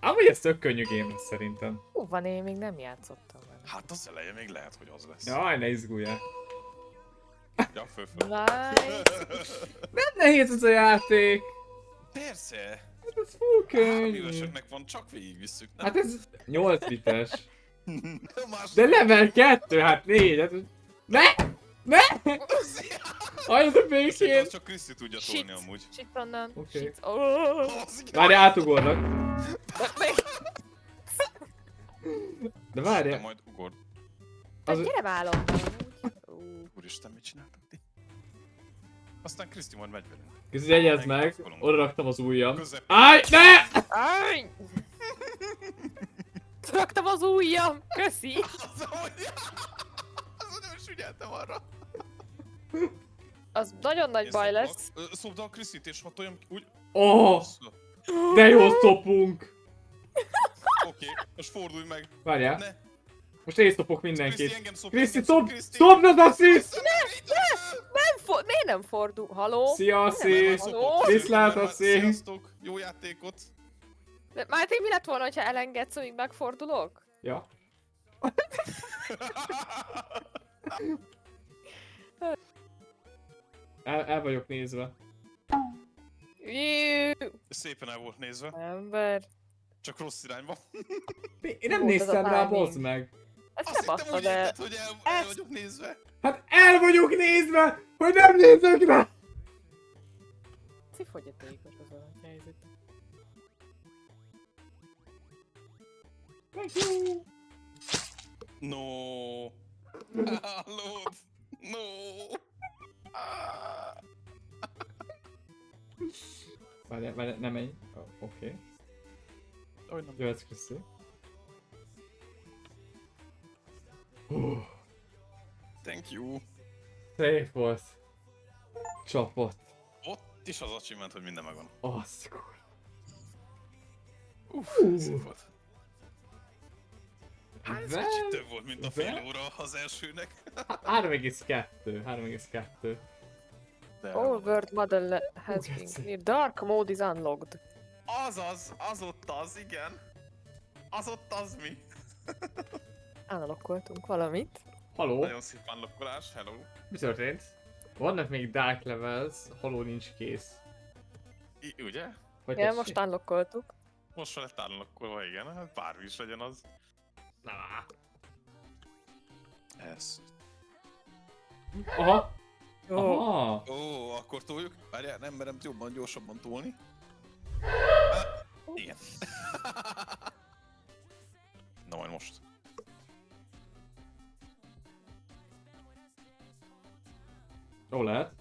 Amúgy ez tök könnyű game lesz szerintem. Van, én még nem játszottam vele. Hát az eleje még lehet, hogy az lesz. Jaj, ne izguljál. Ja, föl. Nice. Nem nehéz ez a játék. Persze! Ez full 3 könnyű. éveseknek van, csak végigvisszük, nem? Hát ez 8 bites. Más De level 2, hát 4. Hát... Ne! Ne! Halljatok Szerintem békén! az csak Kriszti tudja tolni amúgy. Shit onnan. Oké. Shit. Oh. Az igen. Várj, átugornak. Meg... De De várj, majd ugord. Az- Gyere vállalom. Úristen, mit csináltak ti? Aztán Kriszti majd megy velünk. kicsit jegyezd meg, oda raktam az ujjam. Közep. Áj, ne! Áj! Raktam az ujjam! Köszi! Az nem is ügyeltem arra. Az nagyon nagy baj lesz. Szobd a Krisztit és hatoljam ki úgy. Oh, de jó szopunk! Oké, most fordulj meg. Várjál, Ne. most én szopok Kriszti, mindenkit. engem szop. Kriszti, engem szop, szop! Kriszti. Szopd az assziszt! Miért nem fordul? Haló? Szia, Már Aszi! Halló? Viszlát, már- Aszi! Sziasztok, jó játékot. De Máté, mi lett volna, ha elengedsz, amíg megfordulok? Ja. El vagyok nézve. Jú, Szépen el volt nézve, ember. csak rossz irányba. Én nem Volt az néztem a rá, timing. bozd meg. Ezt Azt nem hittem adta, úgy de... érted, hogy el vagyok nézve. Hát el vagyok nézve, hogy nem nézek rá! Ci fogyatékos az a helyzet. Thank you. No. Hallod? No. Várjál, nem menj. Oké. Aj, nem. Jöhetsz, Kriszti. Thank you. Szép volt. Csapott. Ott is az achievement, hogy minden megvan. Azt kur. Szép volt. Hát ez Ve- kicsit több volt, mint a fél ve- óra az elsőnek. 3,2. 3,2. De All world model has Ú, been geci. cleared. Dark mode is unlocked. az ott az, igen. Az ott az mi? Unlockoltunk valamit. Haló? Nagyon szép unlockolás, hello. Mi történt? Vannak még Dark Levels, haló nincs kész. Ugye? Vagy Ja, tessék? most unlockoltuk. Most van lett unlockolva, igen, hát bármi is legyen az. Na. Ez. Aha. Jó. Aha. Ó, akkor toljuk. Várjál, nem merem jobban, gyorsabban tolni. Igen. Na majd most. Jó lehet.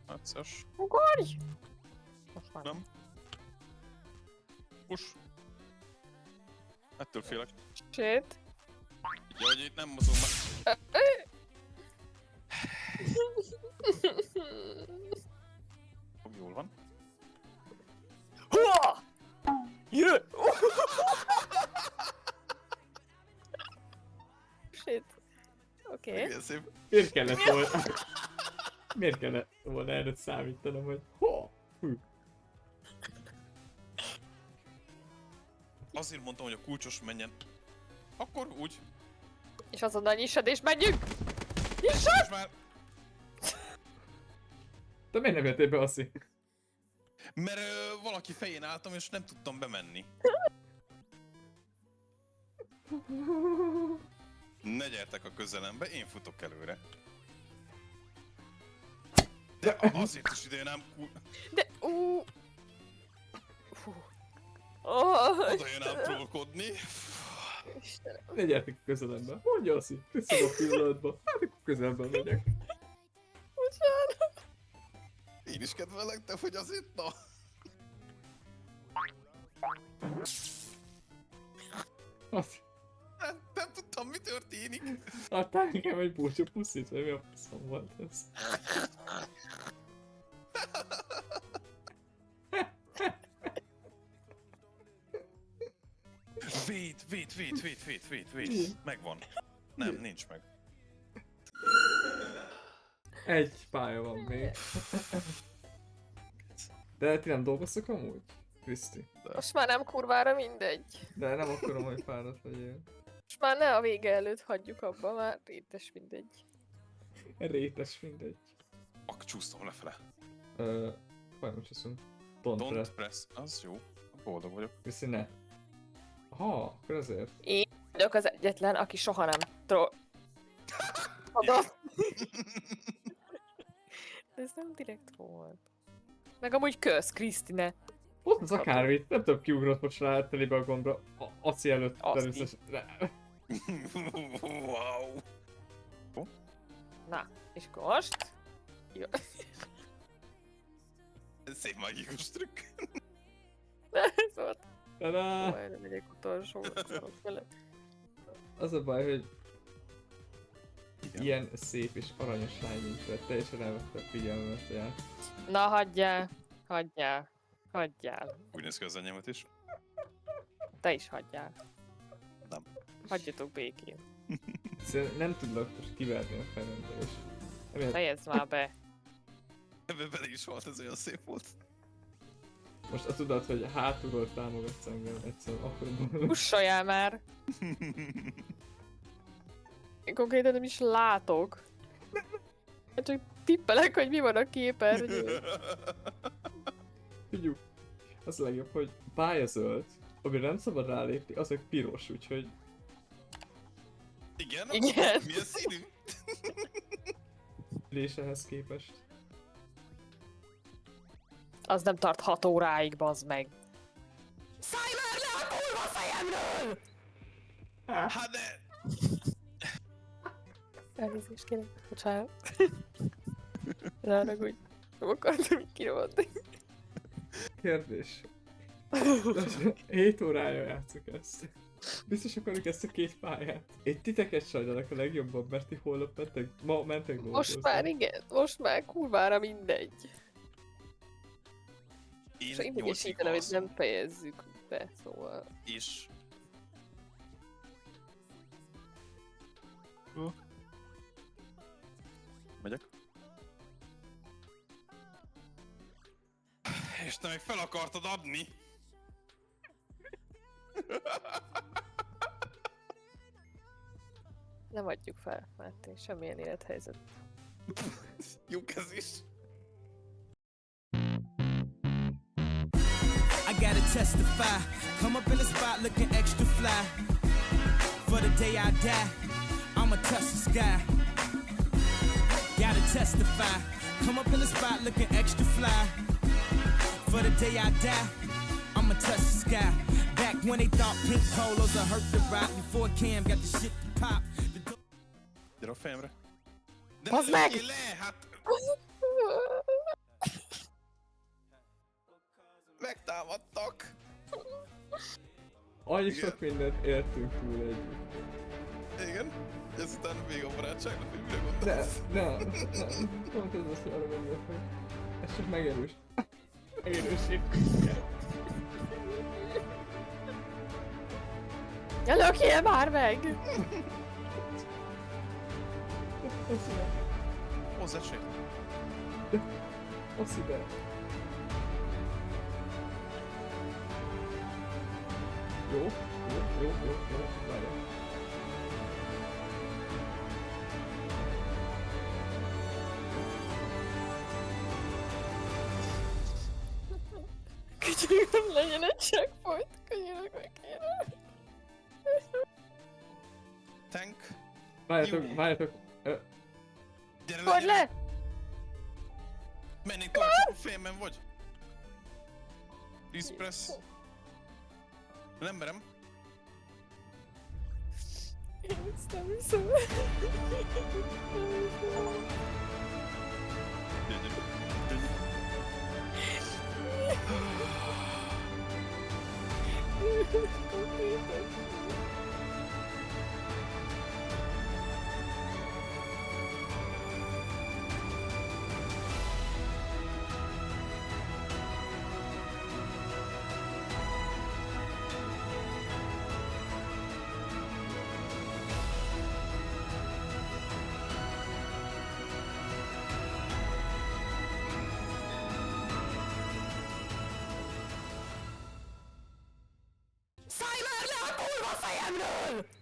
Egyszer. Ugorj! Most már. Nem. Push. Ettől félek. Shit. Ja, hogy itt nem mozog már. Jól van. Hua! Yeah! Shit. Oké. Igen, szép. Miért kellett volna? Miért kellett volna erre számítanom, hogy ho? Hű. Azért mondtam, hogy a kulcsos menjen. Akkor úgy. És azonnal nyissad és menjünk! Most már. Te miért nem jöttél be, Aszi? Mert valaki fején álltam és nem tudtam bemenni. Ne gyertek a közelembe, én futok előre. De azért is ide nem De... Fú. Oh, oda jön ám trollkodni. Istenem. Ne gyertek a közelembe. Mondja, Aszi. Vissza a pillanatba. Hát akkor közelben megyek. Bocsánat. Én is kedvelek, de hogy azért na. Aszi. Nem tudtam, mi történik. Adtál nekem egy búcsú puszit, vagy mi a faszom volt ez? Wait. Megvan. Nem, nincs meg. Egy pálya van még. De ti nem dolgoztok amúgy? Kriszti. Most már nem kurvára mindegy. De nem akarom, hogy fáradt legyél. Most már ne a vége előtt hagyjuk abba, már rétes mindegy. Rétes mindegy. Ak, csúsztam lefele. Vajon csúszunk. Don't Don't press. press. Az jó. Boldog vagyok. Kriszti, ne. Aha, akkor ezért. Én vagyok az egyetlen, aki soha nem adott. De ez nem direkt volt. Meg amúgy kösz, Krisztine. Ott az akármit, nem tudom, kiugrott most rá telébe a gombra. Aci előtt Azt természetesen. Wow. Na, és akkor most? Jó. Ez szép mágikus trükk. Ez volt. Tada! Majd megyek utolsó. szarok vele. Az a baj, hogy Igen. ilyen szép és aranyos lány nincs vele. Teljesen elvette a figyelmet, tehát. Na, hagyjál. Hagyjál. Hagyjál. Úgy néz ki az enyémet is. Te is hagyjál. Nem. Hagyjatok békén. Egyszerűen nem tudlak most kiverni a fejembe, és emiatt Fejezd már be. Ebben bele is volt, ez olyan szép volt. most azt tudod, hogy hátulról támogatsz engem egyszerűen akkor Kussoljál már. Én konkrétan nem is látok. Hát csak tippelek, hogy mi van a képernyőn. Tudjuk. Az a legjobb, hogy pályazöld, amire nem szabad rálépni, az meg piros, úgyhogy Igen? Igen. Milyen színű? ülésehez képest. Az nem tart 6 óráig, bazd meg. Szállj már le a kurva fejemről! Hát de... Elnézést kérek, bocsánat. Ne haragudj. Nem akartam így kirobotni. Kérdés. 7 órája játszok ezt. Biztos akarjuk ezt a két pályát. Én titeket sajnálok a legjobban, mert ti holnap ma mentek dolgozni. Most már igen, most már kurvára mindegy. És én idegesítenem, hogy nem fejezzük be, szóval... És... Megyek. És te meg fel akartad adni? Nem adjuk fel, Máté, semmilyen élethelyzet. Jó ez is. I gotta testify. Come up in the spot looking extra fly. For the day I die, I'ma touch the sky. Gotta testify. Come up in the spot looking extra fly. For the day I die, I'ma touch the sky. Back when they thought pink polos would hurt the rock. Before Cam got the shit to pop. Gyere a fejemre. De Bazd ne meg! lőjél le, hát... Megtámadtak. Annyi Igen. sok mindent éltünk túl együtt. Igen. Ezután még a barátságnak, hogy mire De, gondolsz. pont ez az, hogy arra gondolok, hogy ez csak megerős. Megerősít. Ja, lökjél már meg! Hozz esélyt. Az ide. Jó, várjál. Könyörgöm, legyen egy checkpoint, könyörgöm meg kéne. Tank. Várjatok. Gyere Fogd le! Mennék tovább, csak a fejemben vagy. Please press. Nem merem. Én ezt nem hiszem. Gyere, gyere. Szállj már le a kurva fejemről!